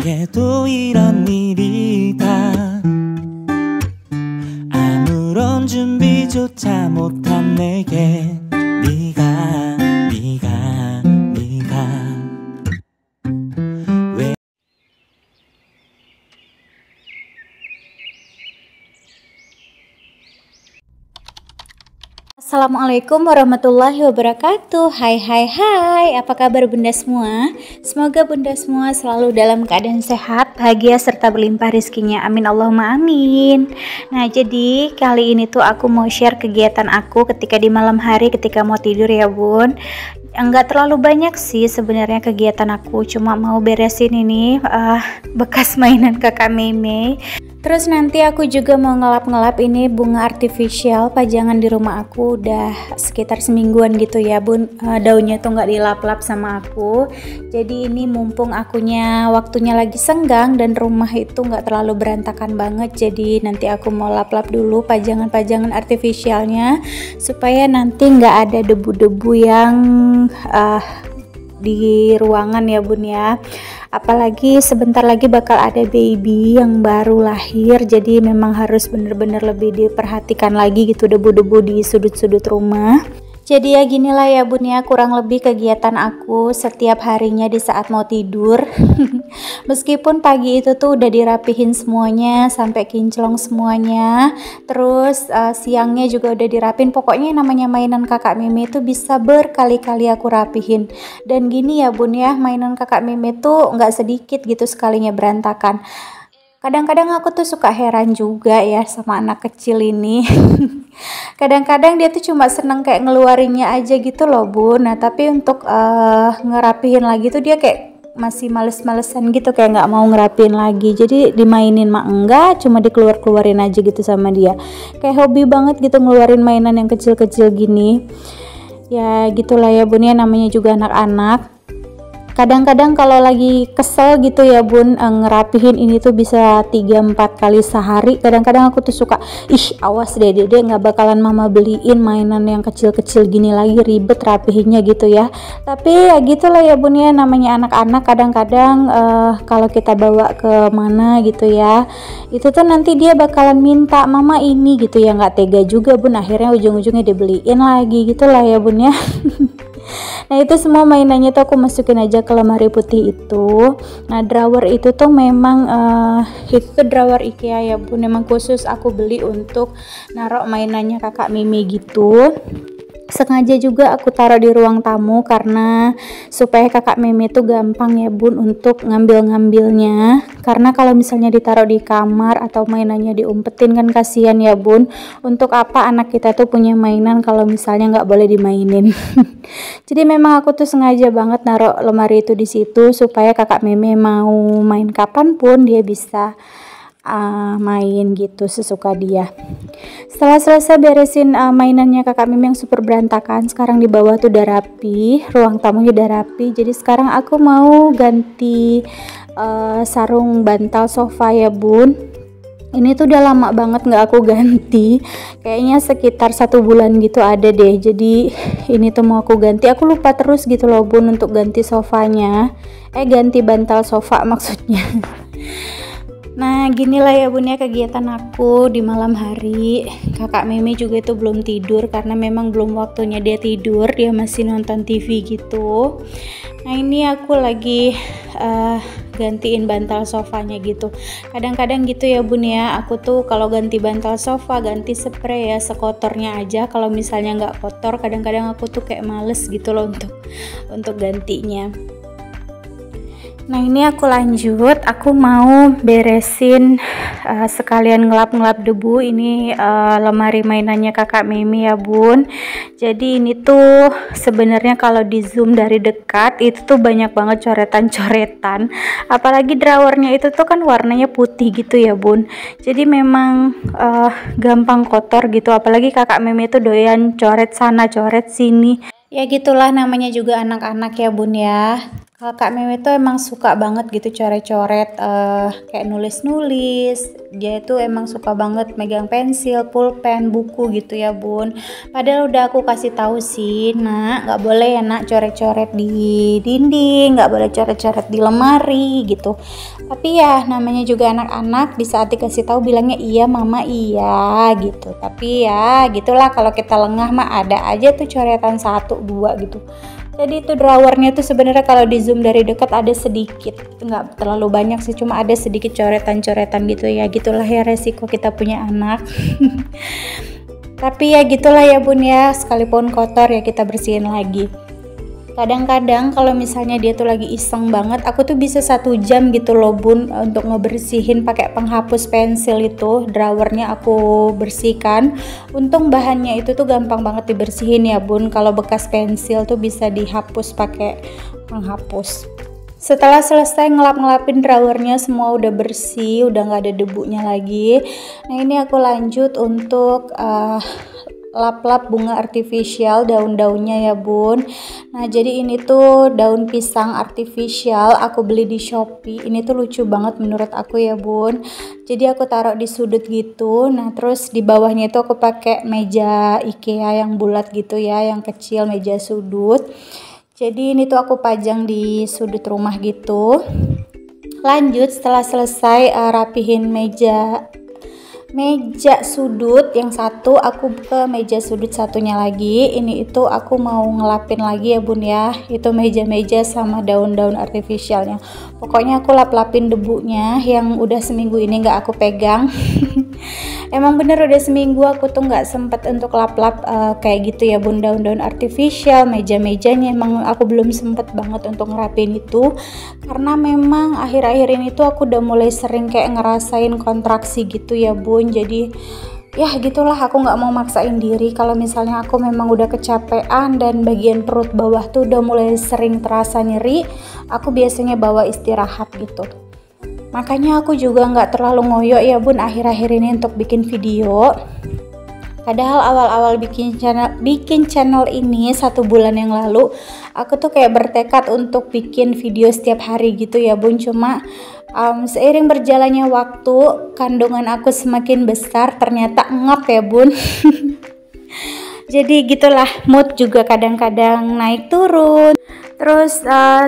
내게도 이런 일이 다 아무런 준비조차 못한 내게 네가 왜 Assalamualaikum warahmatullahi wabarakatuh. Hai, apa kabar bunda semua? Semoga bunda semua selalu dalam keadaan sehat, bahagia, serta berlimpah rezekinya. Amin Allahumma amin. Nah, jadi kali ini tuh aku mau share kegiatan aku ketika di malam hari ketika mau tidur ya bun. Enggak terlalu banyak sih sebenarnya kegiatan aku, cuma mau beresin ini bekas mainan kakak Meme. Terus nanti aku juga mau ngelap-ngelap ini bunga artifisial pajangan di rumah aku. Udah sekitar semingguan gitu ya bun, daunnya tuh nggak dilap-lap sama aku. Jadi ini mumpung akunya waktunya lagi senggang dan rumah itu nggak terlalu berantakan banget, jadi nanti aku mau lap-lap dulu pajangan-pajangan artifisialnya supaya nanti nggak ada debu-debu yang di ruangan ya bun ya. Apalagi sebentar lagi bakal ada baby yang baru lahir, jadi memang harus bener-bener lebih diperhatikan lagi gitu debu-debu di sudut-sudut rumah. Jadi ya ginilah ya bun ya, kurang lebih kegiatan aku setiap harinya di saat mau tidur. Meskipun pagi itu tuh udah dirapihin semuanya sampai kinclong semuanya, terus siangnya juga udah dirapin. Pokoknya namanya mainan kakak Meme itu bisa berkali-kali aku rapihin. Dan gini ya bun ya, mainan kakak Meme tuh nggak sedikit gitu sekalinya berantakan. Kadang-kadang aku tuh suka heran juga ya sama anak kecil ini. Kadang-kadang dia tuh cuma seneng kayak ngeluarinnya aja gitu loh bun. Nah tapi untuk ngerapihin lagi tuh dia kayak masih males-malesan gitu, kayak nggak mau ngerapihin lagi. Jadi dimainin mah enggak, cuma dikeluar-keluarin aja gitu sama dia. Kayak hobi banget gitu ngeluarin mainan yang kecil-kecil gini. Ya gitulah ya bun ya, namanya juga anak-anak. Kadang-kadang kalau lagi kesel gitu ya bun, ngerapihin ini tuh bisa 3-4 kali sehari. Kadang-kadang aku tuh suka, awas deh dede, nggak bakalan mama beliin mainan yang kecil-kecil gini lagi, ribet rapihinnya gitu ya. Tapi ya gitulah ya bun ya, namanya anak-anak. Kadang-kadang kalau kita bawa ke mana gitu ya, itu tuh nanti dia bakalan minta mama ini gitu ya, nggak tega juga bun, akhirnya ujung-ujungnya dibeliin lagi gitulah ya bun ya. Nah itu semua mainannya tuh aku masukin aja ke lemari putih itu. Nah drawer itu tuh memang itu tuh drawer IKEA ya bun, memang khusus aku beli untuk narok mainannya kakak Meme gitu. Sengaja juga aku taruh di ruang tamu karena supaya kakak Meme tuh gampang ya bun untuk ngambilnya. Karena kalau misalnya ditaruh di kamar atau mainannya diumpetin kan kasihan ya bun. Untuk apa anak kita tuh punya mainan kalau misalnya nggak boleh dimainin. Jadi memang aku tuh sengaja banget naruh lemari itu di situ supaya kakak Meme mau main kapanpun dia bisa main gitu sesuka dia. Setelah selesai beresin mainannya kakak Meme yang super berantakan, sekarang di bawah tuh udah rapi, ruang tamunya udah rapi. Jadi sekarang aku mau ganti sarung bantal sofa ya bun. Ini tuh udah lama banget nggak aku ganti, kayaknya sekitar 1 bulan gitu ada deh. Jadi ini tuh mau aku ganti, aku lupa terus gitu loh bun untuk ganti sofanya, ganti bantal sofa maksudnya. Nah ginilah ya bun ya kegiatan aku di malam hari. Kakak Meme juga itu belum tidur karena memang belum waktunya dia tidur, dia masih nonton TV gitu. Nah ini aku lagi gantiin bantal sofanya gitu. Kadang-kadang gitu ya bun ya, aku tuh kalau ganti bantal sofa ganti spray ya sekotornya aja. Kalau misalnya nggak kotor kadang-kadang aku tuh kayak males gitu loh untuk gantinya. Nah ini aku lanjut, aku mau beresin sekalian ngelap-ngelap debu. Ini lemari mainannya kakak Meme ya bun. Jadi ini tuh sebenarnya kalau di zoom dari dekat itu tuh banyak banget coretan-coretan. Apalagi drawernya itu tuh kan warnanya putih gitu ya bun. Jadi memang gampang kotor gitu. Apalagi kakak Meme tuh doyan coret sana coret sini. Ya gitulah namanya juga anak-anak ya bun ya. Kak Meme tuh emang suka banget gitu coret-coret, kayak nulis-nulis. Dia itu emang suka banget megang pensil, pulpen, buku gitu ya bun. Padahal udah aku kasih tahu sih, nak nggak boleh ya nak coret-coret di dinding, nggak boleh coret-coret di lemari gitu. Tapi ya namanya juga anak-anak, di saat dikasih tahu bilangnya iya mama iya gitu. Tapi ya gitulah, kalau kita lengah mah ada aja tuh coretan 1, 2 gitu. Jadi itu drawernya tuh sebenarnya kalau di zoom dari dekat ada sedikit, nggak terlalu banyak sih, cuma ada sedikit coretan-coretan gitu ya. Gitulah ya resiko kita punya anak. Tapi ya gitulah ya bun ya, sekalipun kotor ya kita bersihin lagi. Kadang-kadang kalau misalnya dia tuh lagi iseng banget, aku tuh bisa 1 jam gitu loh bun untuk ngebersihin pakai penghapus pensil itu. Drawernya aku bersihkan. Untung bahannya itu tuh gampang banget dibersihin ya bun. Kalau bekas pensil tuh bisa dihapus pakai penghapus. Setelah selesai ngelap-ngelapin drawernya, semua udah bersih, udah nggak ada debunya lagi. Nah ini aku lanjut untuk lap-lap bunga artifisial, daun-daunnya ya bun. Nah jadi ini tuh daun pisang artifisial, aku beli di Shopee. Ini tuh lucu banget menurut aku ya bun. Jadi aku taruh di sudut gitu. Nah terus di bawahnya itu aku pakai meja IKEA yang bulat gitu ya, yang kecil, meja sudut. Jadi ini tuh aku pajang di sudut rumah gitu. Lanjut setelah selesai rapihin meja sudut yang satu, aku ke meja sudut satunya lagi. Ini itu aku mau ngelapin lagi ya bun ya, itu meja-meja sama daun-daun artifisialnya. Pokoknya aku lap-lapin debunya yang udah seminggu ini nggak aku pegang. Emang bener udah seminggu aku tuh nggak sempet untuk lap-lap kayak gitu ya bun, daun-daun artifisial, meja-mejanya emang aku belum sempet banget untuk ngerapin itu, karena memang akhir-akhir ini tuh aku udah mulai sering kayak ngerasain kontraksi gitu ya bun. Jadi ya gitulah, aku nggak mau maksain diri. Kalau misalnya aku memang udah kecapean dan bagian perut bawah tuh udah mulai sering terasa nyeri, aku biasanya bawa istirahat gitu. Makanya aku juga nggak terlalu ngoyo ya bun akhir-akhir ini untuk bikin video. Padahal awal-awal bikin channel ini 1 bulan yang lalu, aku tuh kayak bertekad untuk bikin video setiap hari gitu ya bun. Cuma seiring berjalannya waktu, kandungan aku semakin besar, ternyata ngap ya bun. Jadi gitulah, mood juga kadang-kadang naik turun. Terus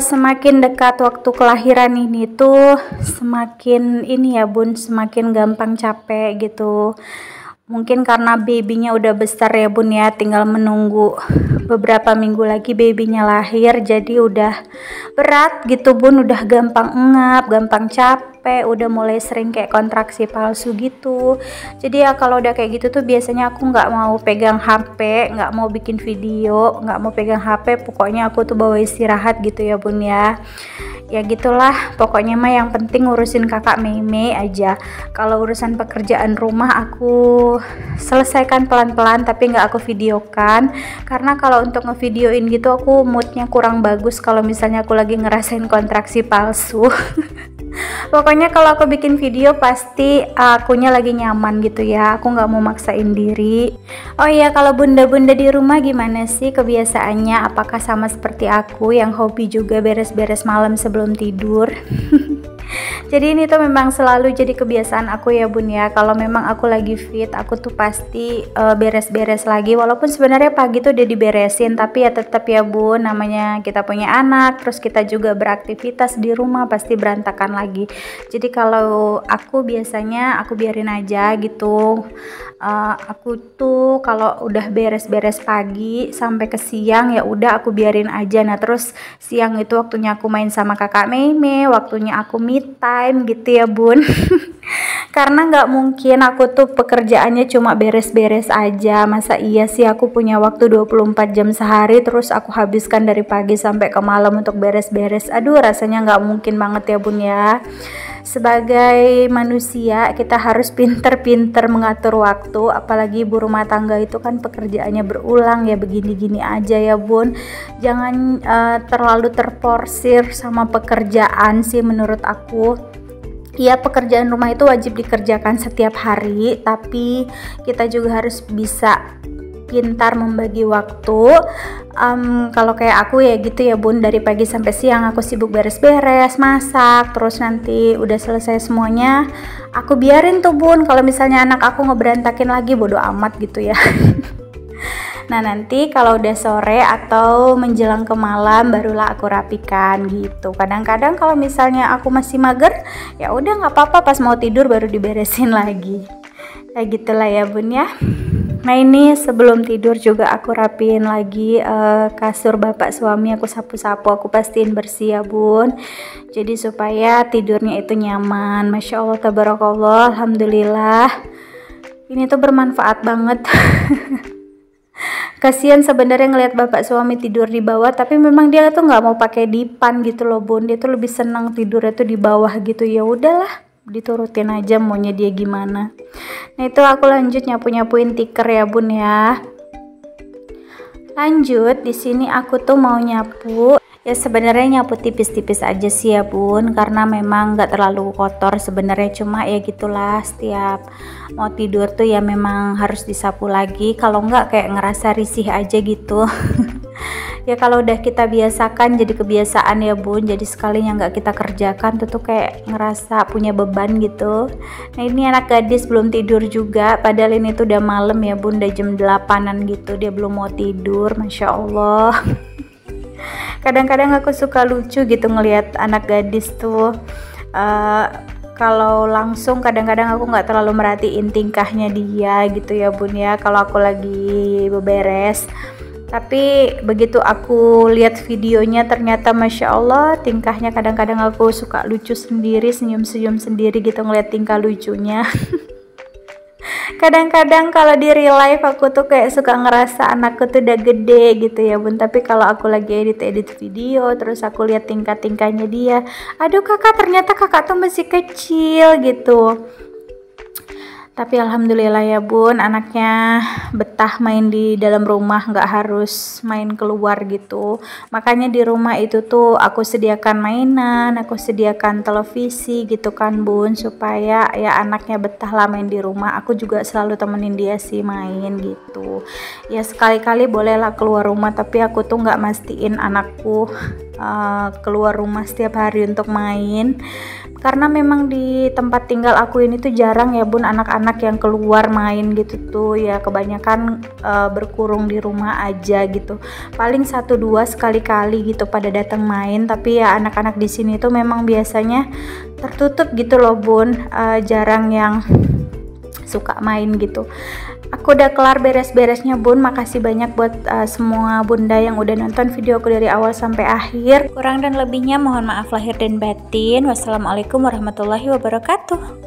semakin dekat waktu kelahiran ini tuh semakin ini ya bun, semakin gampang capek gitu. Mungkin karena babynya udah besar ya bun ya, tinggal menunggu beberapa minggu lagi babynya lahir. Jadi udah berat gitu bun, udah gampang engap, gampang capek, udah mulai sering kayak kontraksi palsu gitu. Jadi ya kalau udah kayak gitu tuh biasanya aku nggak mau pegang HP, nggak mau bikin video, nggak mau pegang HP. Pokoknya aku tuh bawa istirahat gitu ya bun ya. Ya gitulah, pokoknya mah yang penting ngurusin kakak Meme aja. Kalau urusan pekerjaan rumah aku selesaikan pelan-pelan, tapi nggak aku videokan, karena kalau untuk ngevideoin gitu aku moodnya kurang bagus kalau misalnya aku lagi ngerasain kontraksi palsu. Pokoknya kalau aku bikin video pasti akunya lagi nyaman gitu ya, aku nggak mau maksain diri. Oh iya, kalau bunda-bunda di rumah gimana sih kebiasaannya? Apakah sama seperti aku yang hobi juga beres-beres malam sebelum tidur? Jadi ini tuh memang selalu jadi kebiasaan aku ya bun ya. Kalau memang aku lagi fit, aku tuh pasti beres-beres lagi. Walaupun sebenarnya pagi tuh udah diberesin, tapi ya tetap ya bun, namanya kita punya anak, terus kita juga beraktivitas di rumah, pasti berantakan lagi. Jadi kalau aku biasanya aku biarin aja gitu. Aku tuh kalau udah beres-beres pagi sampai ke siang ya udah aku biarin aja. Nah terus siang itu waktunya aku main sama kakak Meme, waktunya aku me time gitu ya bun. Karena nggak mungkin aku tuh pekerjaannya cuma beres-beres aja. Masa iya sih aku punya waktu 24 jam sehari terus aku habiskan dari pagi sampai ke malam untuk beres-beres. Aduh rasanya nggak mungkin banget ya bun ya. Sebagai manusia kita harus pinter-pinter mengatur waktu, apalagi ibu rumah tangga itu kan pekerjaannya berulang ya, begini-gini aja ya bun. Jangan terlalu terporsir sama pekerjaan sih menurut aku. Ya pekerjaan rumah itu wajib dikerjakan setiap hari, tapi kita juga harus bisa pintar membagi waktu. Kalau kayak aku ya gitu ya bun, dari pagi sampai siang aku sibuk beres-beres, masak, terus nanti udah selesai semuanya aku biarin tuh bun. Kalau misalnya anak aku ngeberantakin lagi, bodo amat gitu ya. Nah nanti kalau udah sore atau menjelang ke malam barulah aku rapikan gitu. Kadang-kadang kalau misalnya aku masih mager, ya udah nggak apa-apa, pas mau tidur baru diberesin lagi. Kayak gitulah ya bun ya. Nah ini sebelum tidur juga aku rapiin lagi kasur bapak suami, aku sapu-sapu, aku pastiin bersih ya bun. Jadi supaya tidurnya itu nyaman. Masya Allah, tabarakallah, alhamdulillah. Ini tuh bermanfaat banget. Kasihan sebenarnya ngelihat bapak suami tidur di bawah, tapi memang dia tuh nggak mau pakai dipan gitu loh bun. Dia tuh lebih senang tidurnya tuh di bawah gitu. Ya udahlah, diturutin aja maunya dia gimana. Nah itu aku lanjut nyapu-nyapuin tikar ya bun ya. Lanjut di sini aku tuh mau nyapu. Ya sebenarnya nyapu tipis-tipis aja sih ya bun, karena memang nggak terlalu kotor sebenarnya, cuma ya gitulah setiap mau tidur tuh ya memang harus disapu lagi, kalau nggak kayak ngerasa risih aja gitu. Ya kalau udah kita biasakan jadi kebiasaan ya bun, jadi sekalinya nggak kita kerjakan tuh kayak ngerasa punya beban gitu. Nah ini anak gadis belum tidur juga, padahal ini tuh udah malam ya bun, udah jam 8-an gitu, dia belum mau tidur. Masya Allah. Kadang-kadang aku suka lucu gitu ngelihat anak gadis tuh. Kalau langsung kadang-kadang aku nggak terlalu merhatiin tingkahnya dia gitu ya bun ya, kalau aku lagi beberes. Tapi begitu aku lihat videonya ternyata Masya Allah tingkahnya, kadang-kadang aku suka lucu sendiri, senyum-senyum sendiri gitu ngeliat tingkah lucunya. Kadang-kadang kalau di real life aku tuh kayak suka ngerasa anakku tuh udah gede gitu ya bun, tapi kalau aku lagi edit video terus aku lihat tingkah-tingkahnya dia, aduh kakak, ternyata kakak tuh masih kecil gitu. Tapi alhamdulillah ya bun, anaknya betah main di dalam rumah, nggak harus main keluar gitu. Makanya di rumah itu tuh aku sediakan mainan, aku sediakan televisi gitu kan bun, supaya ya anaknya betah lah main di rumah. Aku juga selalu temenin dia sih main gitu. Ya sekali-kali bolehlah keluar rumah, tapi aku tuh nggak mastiin anakku keluar rumah setiap hari untuk main, karena memang di tempat tinggal aku ini tuh jarang ya bun anak-anak yang keluar main gitu tuh ya, kebanyakan berkurung di rumah aja gitu, paling 1-2 sekali-kali gitu pada datang main. Tapi ya anak-anak di sini tuh memang biasanya tertutup gitu loh bun, jarang yang suka main gitu. Aku udah kelar beres-beresnya bun. Makasih banyak buat semua bunda yang udah nonton video aku dari awal sampai akhir. Kurang dan lebihnya mohon maaf lahir dan batin. Wassalamualaikum warahmatullahi wabarakatuh.